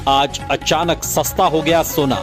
आज अचानक सस्ता हो गया सोना।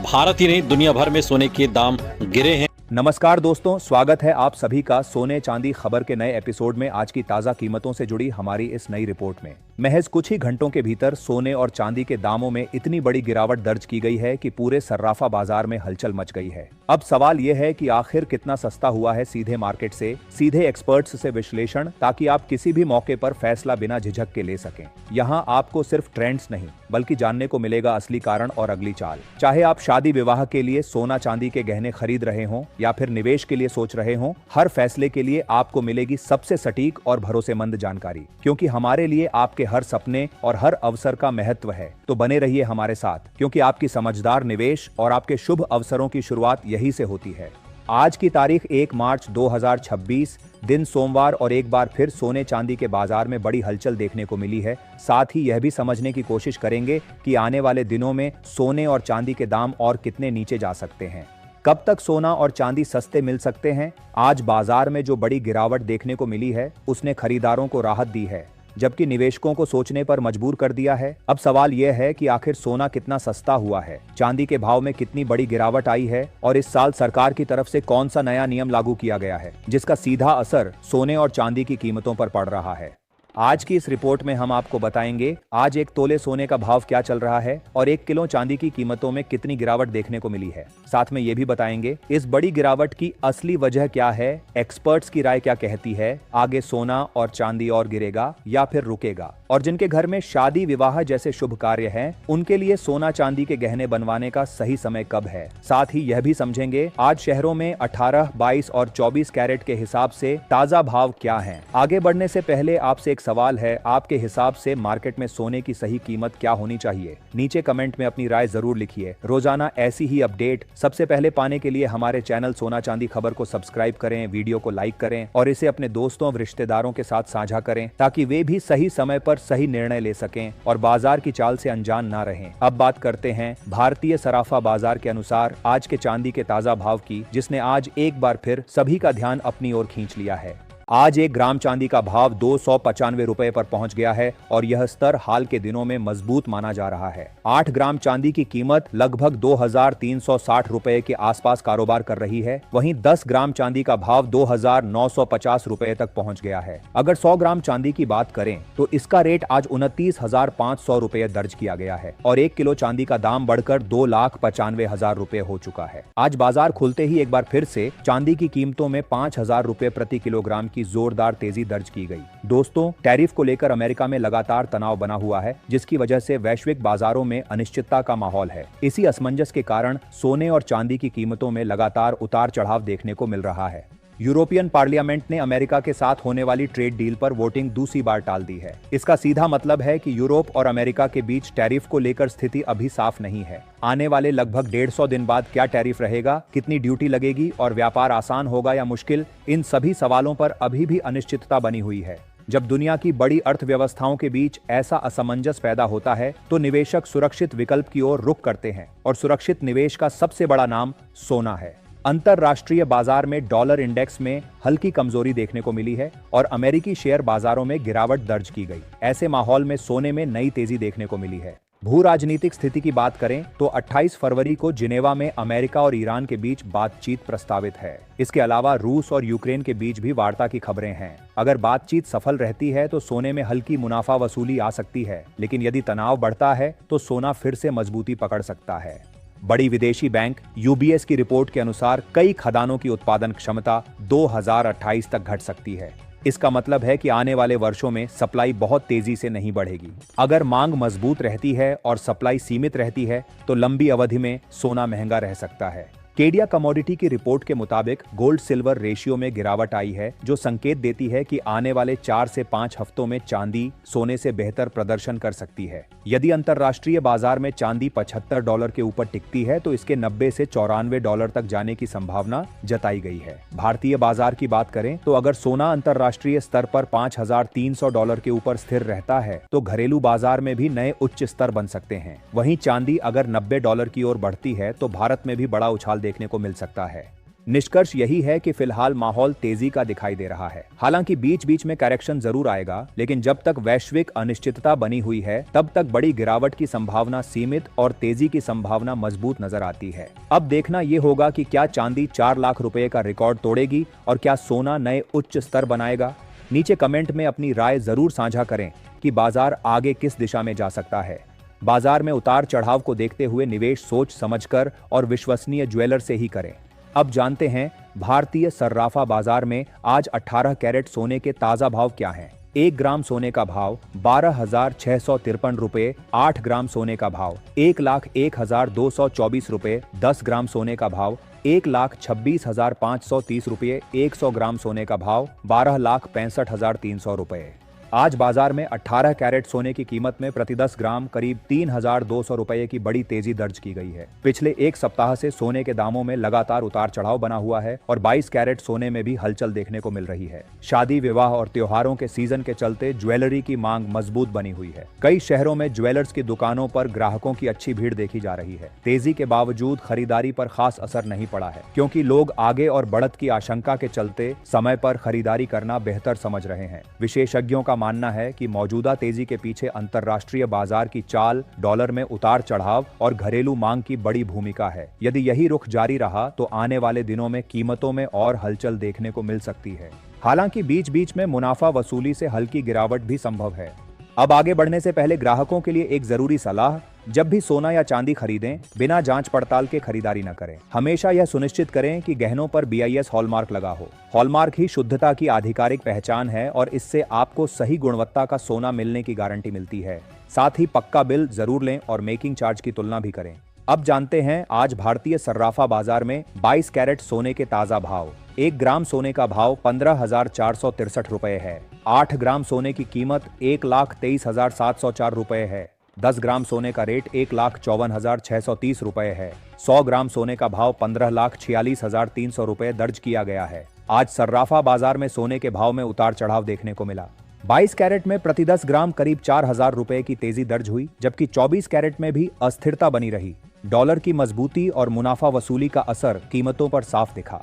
भारत ही नहीं दुनिया भर में सोने के दाम गिरे हैं। नमस्कार दोस्तों, स्वागत है आप सभी का सोने चांदी खबर के नए एपिसोड में। आज की ताजा कीमतों से जुड़ी हमारी इस नई रिपोर्ट में महज कुछ ही घंटों के भीतर सोने और चांदी के दामों में इतनी बड़ी गिरावट दर्ज की गई है कि पूरे सर्राफा बाजार में हलचल मच गई है। अब सवाल यह है कि आखिर कितना सस्ता हुआ है सीधे मार्केट से, सीधे एक्सपर्ट्स से विश्लेषण, ताकि आप किसी भी मौके पर फैसला बिना झिझक के ले सकें। यहाँ आपको सिर्फ ट्रेंड्स नहीं बल्कि जानने को मिलेगा असली कारण और अगली चाल। चाहे आप शादी विवाह के लिए सोना चांदी के गहने खरीद रहे हों या फिर निवेश के लिए सोच रहे हों, हर फैसले के लिए आपको मिलेगी सबसे सटीक और भरोसेमंद जानकारी, क्योंकि हमारे लिए आपके हर सपने और हर अवसर का महत्व है। तो बने रहिए हमारे साथ, क्योंकि आपकी समझदार निवेश और आपके शुभ अवसरों की शुरुआत यही से होती है। आज की तारीख 1 मार्च 2026, दिन सोमवार, और एक बार फिर सोने चांदी के बाजार में बड़ी हलचल देखने को मिली है। साथ ही यह भी समझने की कोशिश करेंगे कि आने वाले दिनों में सोने और चांदी के दाम और कितने नीचे जा सकते हैं। कब तक सोना और चांदी सस्ते मिल सकते हैं? आज बाजार में जो बड़ी गिरावट देखने को मिली है उसने खरीदारों को राहत दी है, जबकि निवेशकों को सोचने पर मजबूर कर दिया है। अब सवाल यह है कि आखिर सोना कितना सस्ता हुआ है, चांदी के भाव में कितनी बड़ी गिरावट आई है, और इस साल सरकार की तरफ से कौन सा नया नियम लागू किया गया है जिसका सीधा असर सोने और चांदी की कीमतों पर पड़ रहा है। आज की इस रिपोर्ट में हम आपको बताएंगे आज 1 तोले सोने का भाव क्या चल रहा है और 1 किलो चांदी की कीमतों में कितनी गिरावट देखने को मिली है। साथ में ये भी बताएंगे इस बड़ी गिरावट की असली वजह क्या है, एक्सपर्ट्स की राय क्या कहती है, आगे सोना और चांदी और गिरेगा या फिर रुकेगा, और जिनके घर में शादी विवाह जैसे शुभ कार्य हैं उनके लिए सोना चांदी के गहने बनवाने का सही समय कब है। साथ ही यह भी समझेंगे आज शहरों में 18, 22 और 24 कैरेट के हिसाब से ताजा भाव क्या हैं। आगे बढ़ने से पहले आपसे सवाल है, आपके हिसाब से मार्केट में सोने की सही कीमत क्या होनी चाहिए? नीचे कमेंट में अपनी राय जरूर लिखिए। रोजाना ऐसी ही अपडेट सबसे पहले पाने के लिए हमारे चैनल सोना चांदी खबर को सब्सक्राइब करें, वीडियो को लाइक करें और इसे अपने दोस्तों और रिश्तेदारों के साथ साझा करें, ताकि वे भी सही समय पर सही निर्णय ले सकें और बाजार की चाल से अनजान ना रहें। अब बात करते हैं भारतीय सराफा बाजार के अनुसार आज के चांदी के ताजा भाव की, जिसने आज एक बार फिर सभी का ध्यान अपनी ओर खींच लिया है। आज 1 ग्राम चांदी का भाव 295 रुपए पर पहुंच गया है और यह स्तर हाल के दिनों में मजबूत माना जा रहा है। 8 ग्राम चांदी की कीमत लगभग 2360 रुपए के आसपास कारोबार कर रही है। वहीं 10 ग्राम चांदी का भाव 2950 रुपए तक पहुंच गया है। अगर 100 ग्राम चांदी की बात करें तो इसका रेट आज 29,500 रुपए दर्ज किया गया है और 1 किलो चांदी का दाम बढ़कर 2,95,000 रुपए हो चुका है। आज बाजार खुलते ही एक बार फिर से चांदी की कीमतों में 5,000 रुपए प्रति किलोग्राम की जोरदार तेजी दर्ज की गई। दोस्तों, टैरिफ को लेकर अमेरिका में लगातार तनाव बना हुआ है, जिसकी वजह से वैश्विक बाजारों में अनिश्चितता का माहौल है। इसी असमंजस के कारण सोने और चांदी की कीमतों में लगातार उतार चढ़ाव देखने को मिल रहा है। यूरोपियन पार्लियामेंट ने अमेरिका के साथ होने वाली ट्रेड डील पर वोटिंग दूसरी बार टाल दी है। इसका सीधा मतलब है कि यूरोप और अमेरिका के बीच टैरिफ को लेकर स्थिति अभी साफ नहीं है। आने वाले लगभग 150 दिन बाद क्या टैरिफ रहेगा, कितनी ड्यूटी लगेगी और व्यापार आसान होगा या मुश्किल, इन सभी सवालों पर अभी भी अनिश्चितता बनी हुई है। जब दुनिया की बड़ी अर्थव्यवस्थाओं के बीच ऐसा असमंजस पैदा होता है तो निवेशक सुरक्षित विकल्प की ओर रुख करते हैं, और सुरक्षित निवेश का सबसे बड़ा नाम सोना है। अंतरराष्ट्रीय बाजार में डॉलर इंडेक्स में हल्की कमजोरी देखने को मिली है और अमेरिकी शेयर बाजारों में गिरावट दर्ज की गई। ऐसे माहौल में सोने में नई तेजी देखने को मिली है। भू राजनीतिक स्थिति की बात करें तो 28 फरवरी को जिनेवा में अमेरिका और ईरान के बीच बातचीत प्रस्तावित है। इसके अलावा रूस और यूक्रेन के बीच भी वार्ता की खबरें हैं। अगर बातचीत सफल रहती है तो सोने में हल्की मुनाफा वसूली आ सकती है, लेकिन यदि तनाव बढ़ता है तो सोना फिर से मजबूती पकड़ सकता है। बड़ी विदेशी बैंक यूबीएस की रिपोर्ट के अनुसार कई खदानों की उत्पादन क्षमता 2028 तक घट सकती है। इसका मतलब है कि आने वाले वर्षों में सप्लाई बहुत तेजी से नहीं बढ़ेगी। अगर मांग मजबूत रहती है और सप्लाई सीमित रहती है तो लंबी अवधि में सोना महंगा रह सकता है। केडिया कमोडिटी की रिपोर्ट के मुताबिक गोल्ड सिल्वर रेशियो में गिरावट आई है, जो संकेत देती है कि आने वाले 4 से 5 हफ्तों में चांदी सोने से बेहतर प्रदर्शन कर सकती है। यदि अंतर्राष्ट्रीय बाजार में चांदी $75 के ऊपर टिकती है तो इसके 90 से $94 तक जाने की संभावना जताई गई है। भारतीय बाजार की बात करें तो अगर सोना अंतर्राष्ट्रीय स्तर पर $5,300 के ऊपर स्थिर रहता है तो घरेलू बाजार में भी नए उच्च स्तर बन सकते हैं। वहीं चांदी अगर $90 की ओर बढ़ती है तो भारत में भी बड़ा उछाल देखने को मिल सकता है। निष्कर्ष यही है कि फिलहाल माहौल तेजी का दिखाई दे रहा है। हालांकि बीच बीच में करेक्शन जरूर आएगा, लेकिन जब तक वैश्विक अनिश्चितता बनी हुई है तब तक बड़ी गिरावट की संभावना सीमित और तेजी की संभावना मजबूत नजर आती है। अब देखना यह होगा कि क्या चांदी 4 लाख रुपए का रिकॉर्ड तोड़ेगी और क्या सोना नए उच्च स्तर बनाएगा। नीचे कमेंट में अपनी राय जरूर साझा करें कि बाजार आगे किस दिशा में जा सकता है। बाजार में उतार चढ़ाव को देखते हुए निवेश सोच समझकर और विश्वसनीय ज्वेलर से ही करें। अब जानते हैं भारतीय सर्राफा बाजार में आज 18 कैरेट सोने के ताजा भाव क्या हैं। 1 ग्राम सोने का भाव 12,653 रुपए, 8 ग्राम सोने का भाव 1,01,224 रुपए, 10 ग्राम सोने का भाव 1,26,530 रुपये, 100 ग्राम सोने का भाव 12,65,300 रुपये। आज बाजार में 18 कैरेट सोने की कीमत में प्रति 10 ग्राम करीब 3,200 रुपये की बड़ी तेजी दर्ज की गई है। पिछले एक सप्ताह से सोने के दामों में लगातार उतार चढ़ाव बना हुआ है और 22 कैरेट सोने में भी हलचल देखने को मिल रही है। शादी विवाह और त्योहारों के सीजन के चलते ज्वेलरी की मांग मजबूत बनी हुई है। कई शहरों में ज्वेलर्स की दुकानों पर ग्राहकों की अच्छी भीड़ देखी जा रही है। तेजी के बावजूद खरीदारी पर खास असर नहीं पड़ा है, क्योंकि लोग आगे और बढ़त की आशंका के चलते समय पर खरीदारी करना बेहतर समझ रहे हैं। विशेषज्ञों का मानना है कि मौजूदा तेजी के पीछे अंतर्राष्ट्रीय बाजार की चाल, डॉलर में उतार चढ़ाव और घरेलू मांग की बड़ी भूमिका है। यदि यही रुख जारी रहा तो आने वाले दिनों में कीमतों में और हलचल देखने को मिल सकती है। हालांकि बीच बीच में मुनाफा वसूली से हल्की गिरावट भी संभव है। अब आगे बढ़ने से पहले ग्राहकों के लिए एक जरूरी सलाह, जब भी सोना या चांदी खरीदें बिना जांच पड़ताल के खरीदारी न करें। हमेशा यह सुनिश्चित करें कि गहनों पर BIS हॉलमार्क लगा हो। हॉलमार्क ही शुद्धता की आधिकारिक पहचान है और इससे आपको सही गुणवत्ता का सोना मिलने की गारंटी मिलती है। साथ ही पक्का बिल जरूर लें और मेकिंग चार्ज की तुलना भी करें। अब जानते हैं आज भारतीय सर्राफा बाजार में 22 कैरेट सोने के ताजा भाव। 1 ग्राम सोने का भाव 15,463 रुपए है। 8 ग्राम सोने की कीमत 1,23,704 रुपए है। 10 ग्राम सोने का रेट 1,54,630 रुपए है। 100 ग्राम सोने का भाव 15,46,300 रुपए दर्ज किया गया है। आज सर्राफा बाजार में सोने के भाव में उतार चढ़ाव देखने को मिला। 22 कैरेट में प्रति 10 ग्राम करीब 4,000 रुपए की तेजी दर्ज हुई, जबकि 24 कैरेट में भी अस्थिरता बनी रही। डॉलर की मजबूती और मुनाफा वसूली का असर कीमतों पर साफ दिखा।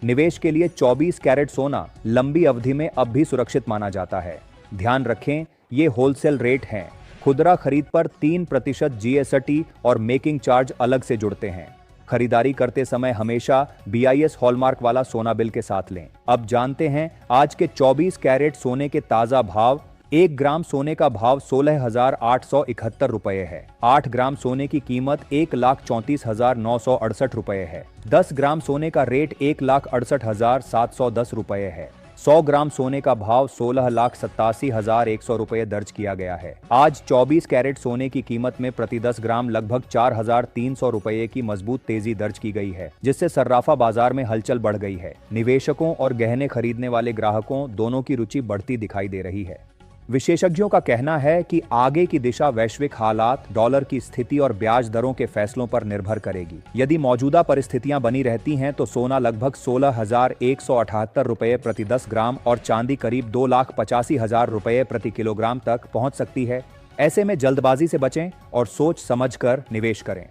निवेश के लिए 24 कैरेट सोना लंबी अवधि में अब भी सुरक्षित माना जाता है। ध्यान रखें, ये होलसेल रेट हैं। खुदरा खरीद पर 3% GST और मेकिंग चार्ज अलग से जुड़ते हैं। खरीदारी करते समय हमेशा BIS हॉलमार्क वाला सोना बिल के साथ लें। अब जानते हैं आज के 24 कैरेट सोने के ताजा भाव। 1 ग्राम सोने का भाव 16,871 रुपए है। 8 ग्राम सोने की कीमत 1,34,968 रुपए है। 10 ग्राम सोने का रेट 1,68,710 रुपए है। 100 ग्राम सोने का भाव 16,87,100 रुपए दर्ज किया गया है। आज 24 कैरेट सोने की कीमत में प्रति 10 ग्राम लगभग 4,300 रुपए की मजबूत तेजी दर्ज की गई है, जिससे सर्राफा बाजार में हलचल बढ़ गई है। निवेशकों और गहने खरीदने वाले ग्राहकों दोनों की रुचि बढ़ती दिखाई दे रही है। विशेषज्ञों का कहना है कि आगे की दिशा वैश्विक हालात, डॉलर की स्थिति और ब्याज दरों के फैसलों पर निर्भर करेगी। यदि मौजूदा परिस्थितियां बनी रहती हैं तो सोना लगभग 16,178 रुपए प्रति 10 ग्राम और चांदी करीब 2,85,000 रुपए प्रति किलोग्राम तक पहुंच सकती है। ऐसे में जल्दबाजी से बचें और सोच समझकर निवेश करें।